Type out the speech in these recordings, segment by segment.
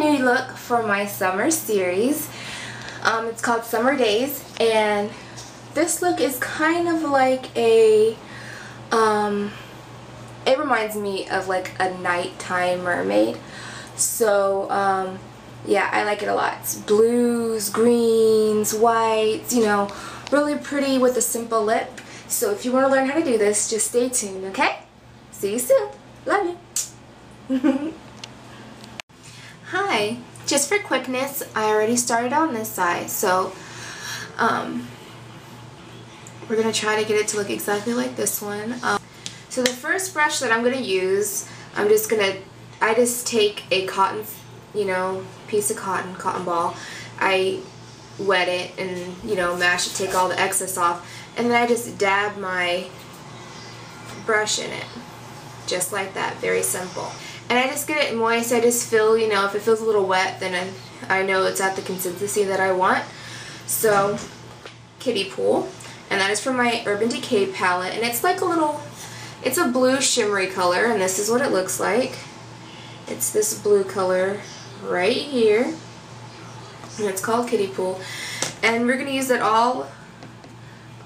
new look for my summer series. It's called Summer Daze, and this look is kind of like a, it reminds me of like a nighttime mermaid. So, yeah, I like it a lot. It's blues, greens, whites, you know, really pretty with a simple lip. So if you want to learn how to do this, just stay tuned, okay? See you soon. Love you. Hi. Just for quickness, I already started on this side, so we're going to try to get it to look exactly like this one. So the first brush that I'm going to use, I just take a cotton, you know, piece of cotton ball. I wet it and, you know, mash it, take all the excess off, and then I just dab my brush in it. Just like that, very simple. And I just get it moist. I just feel, you know, if it feels a little wet, then I know it's at the consistency that I want. So, Kiddie Pool, and that is from my Urban Decay palette, and it's like a little, it's a blue shimmery color, and this is what it looks like. It's this blue color right here, and it's called Kiddie Pool, and we're going to use it all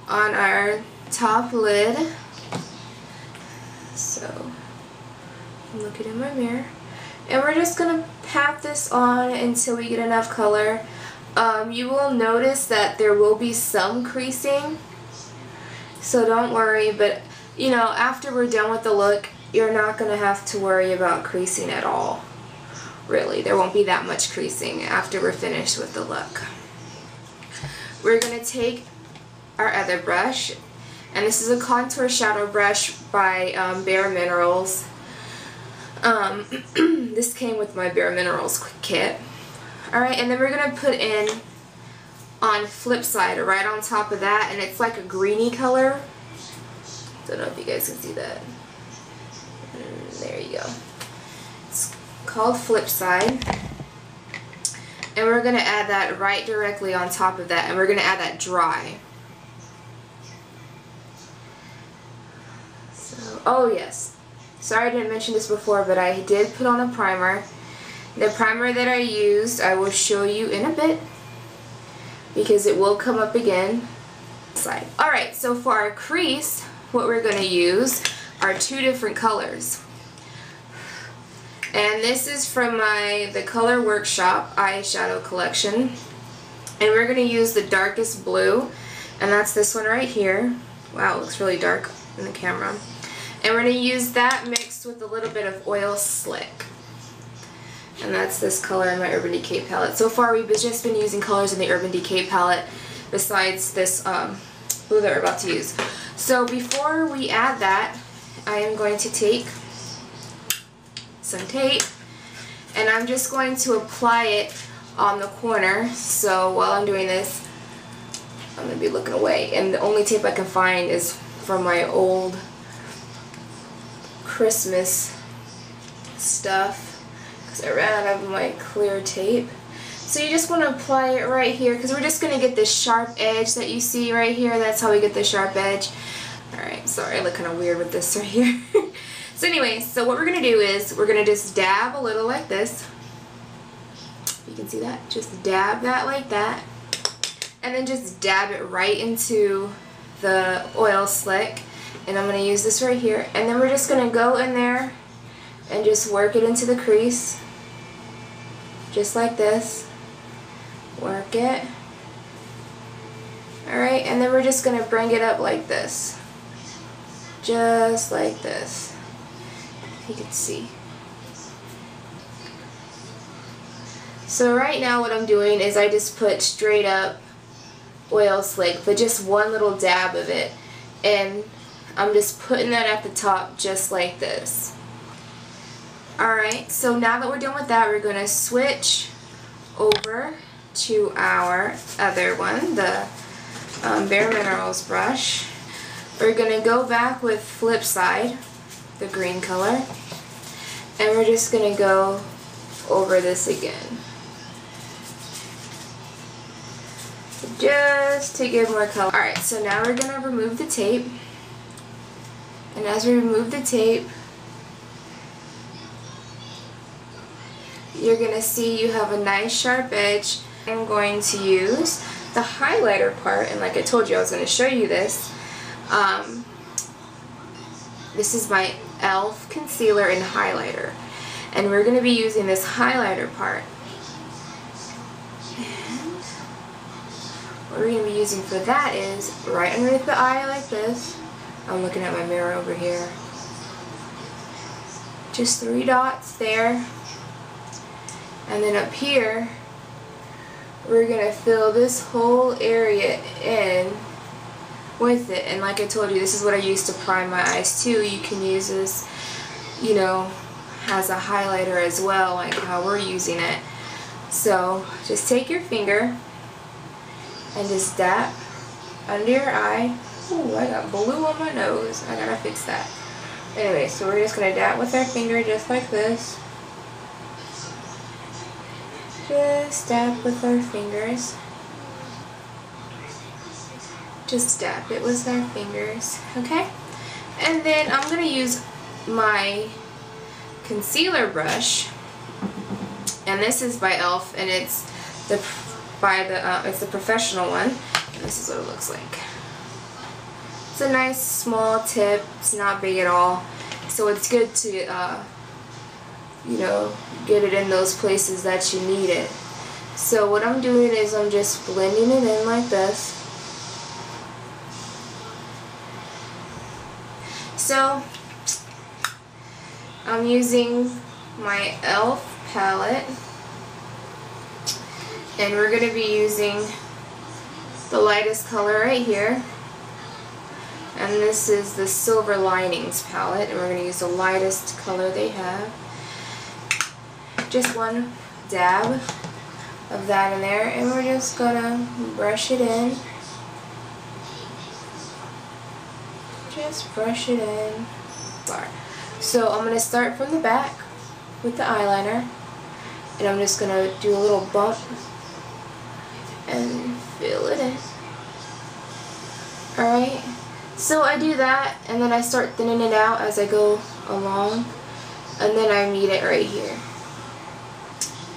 on our top lid. So, I'm looking in my mirror, and we're just going to pat this on until we get enough color. You will notice that there will be some creasing, so don't worry, but you know, after we're done with the look, you're not going to have to worry about creasing at all. Really, there won't be that much creasing after we're finished with the look. We're going to take our other brush, and this is a contour shadow brush by Bare Minerals. This came with my Bare Minerals kit. Alright, and then we're going to put in on flip side, right on top of that, and it's like a greeny color. Don't know if you guys can see that. There you go. It's called Flip Side. And we're going to add that right directly on top of that, and we're going to add that dry. So, oh yes. Sorry I didn't mention this before, but I did put on a primer. The primer that I used, I will show you in a bit, because it will come up again. Alright, so for our crease, what we're going to use are two different colors. And this is from the Color Workshop eyeshadow collection. And we're going to use the darkest blue, and that's this one right here. Wow, it looks really dark in the camera. And we're going to use that mixed with a little bit of Oil Slick. And that's this color in my Urban Decay palette. So far we've just been using colors in the Urban Decay palette besides this blue that we're about to use. So before we add that, I am going to take some tape, and I'm just going to apply it on the corner. So while I'm doing this, I'm going to be looking away, and the only tape I can find is from my old Christmas stuff, because I ran out of my clear tape. So you just want to apply it right here, because we're just going to get this sharp edge that you see right here. That's how we get the sharp edge. Alright, sorry, I look kind of weird with this right here. So anyway, so what we're going to do is we're going to just dab a little like this. You can see that? Just dab that like that. And then just dab it right into the Oil Slick. And I'm going to use this right here. And then we're just going to go in there and just work it into the crease. Just like this. Work it. Alright, and then we're just going to bring it up like this. Just like this. If you can see. So right now what I'm doing is I just put straight up Oil Slick, but just one little dab of it. And I'm just putting that at the top just like this. Alright, so now that we're done with that, we're going to switch over to our other one, the Bare Minerals brush. We're going to go back with Flip Side, the green color, and we're just going to go over this again. Just to give more color. Alright, so now we're going to remove the tape, and as we remove the tape, you're going to see you have a nice sharp edge. I'm going to use the highlighter part, and like I told you I was going to show you this. This is my e.l.f. concealer and highlighter, and we're going to be using this highlighter part. And what we're going to be using for that is right underneath the eye like this. I'm looking at my mirror over here. Just 3 dots there. And then up here, we're going to fill this whole area in with it. And like I told you, this is what I use to prime my eyes too. You can use this, you know, as a highlighter as well, like how we're using it. So just take your finger and just dab under your eye. Ooh, I got blue on my nose. I gotta fix that. Anyway, so we're just gonna dab with our finger just like this. Just dab with our fingers. Just dab it with our fingers, okay? And then I'm gonna use my concealer brush, and this is by e.l.f. and it's the professional one. And this is what it looks like. It's a nice small tip. It's not big at all, so it's good to you know, get it in those places that you need it. So what I'm doing is I'm just blending it in like this. So I'm using my e.l.f. palette, and we're going to be using the lightest color right here, and this is the Silver Linings palette, and we're going to use the lightest color they have. Just one dab of that in there, and we're just going to brush it in. Just brush it in. So I'm going to start from the back with the eyeliner, and I'm just going to do a little bump and fill it in. Alright, so I do that, and then I start thinning it out as I go along, and then I meet it right here.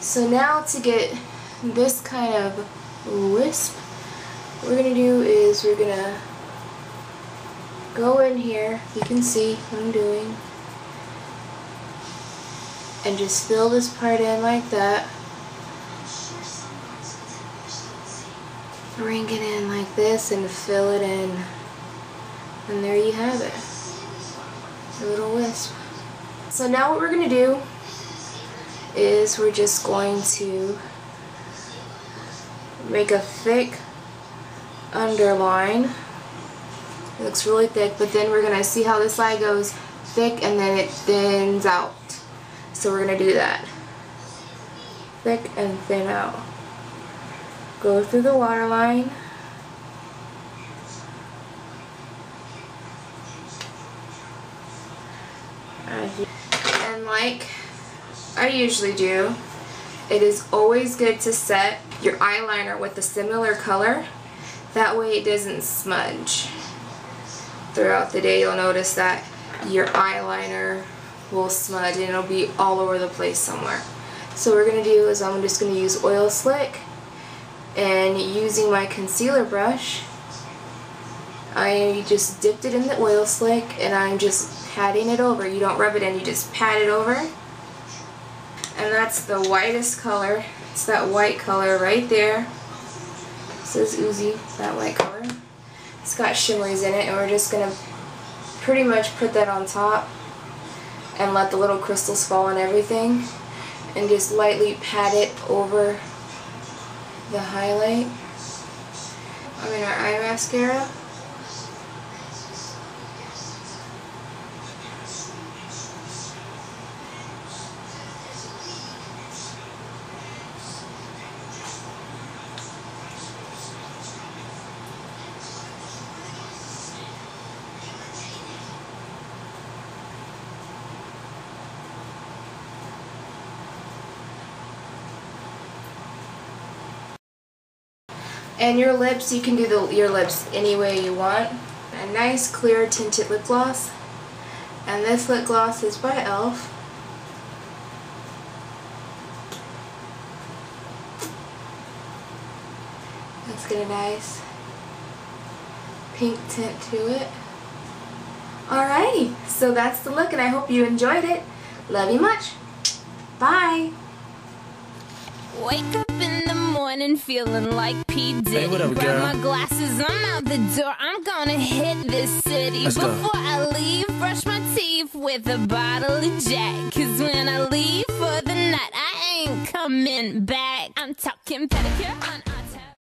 So now to get this kind of wisp, what we're going to do is we're going to go in here, you can see what I'm doing, and just fill this part in like that. Bring it in like this and fill it in, and there you have it, a little wisp. So now what we're going to do is we're just going to make a thick underline. It looks really thick, but then we're going to see how this side goes thick and then it thins out. So we're going to do that. Thick and thin out. Go through the waterline. And like I usually do, it is always good to set your eyeliner with a similar color. That way it doesn't smudge. Throughout the day you'll notice that your eyeliner will smudge and it'll be all over the place somewhere. So what we're going to do is I'm just going to use Oil Slick, and using my concealer brush, I just dipped it in the Oil Slick and I'm just patting it over. You don't rub it in, you just pat it over. And that's the whitest color. It's that white color right there. It says Uzi, that white color. It's got shimmers in it, and we're just going to pretty much put that on top and let the little crystals fall on everything, and just lightly pat it over the highlight. I mean our eye mascara. And your lips, you can do your lips any way you want. A nice clear tinted lip gloss. And this lip gloss is by e.l.f. Let's get a nice pink tint to it. Alrighty, so that's the look and I hope you enjoyed it. Love you much. Bye. Wake up in the morning feeling like P. Diddy. Hey, what up, Grab girl? my glasses, I'm out the door. I'm gonna hit this city. Let's go. Before I leave, brush my teeth with a bottle of Jack. Cause when I leave for the night, I ain't coming back. I'm talking pedicure on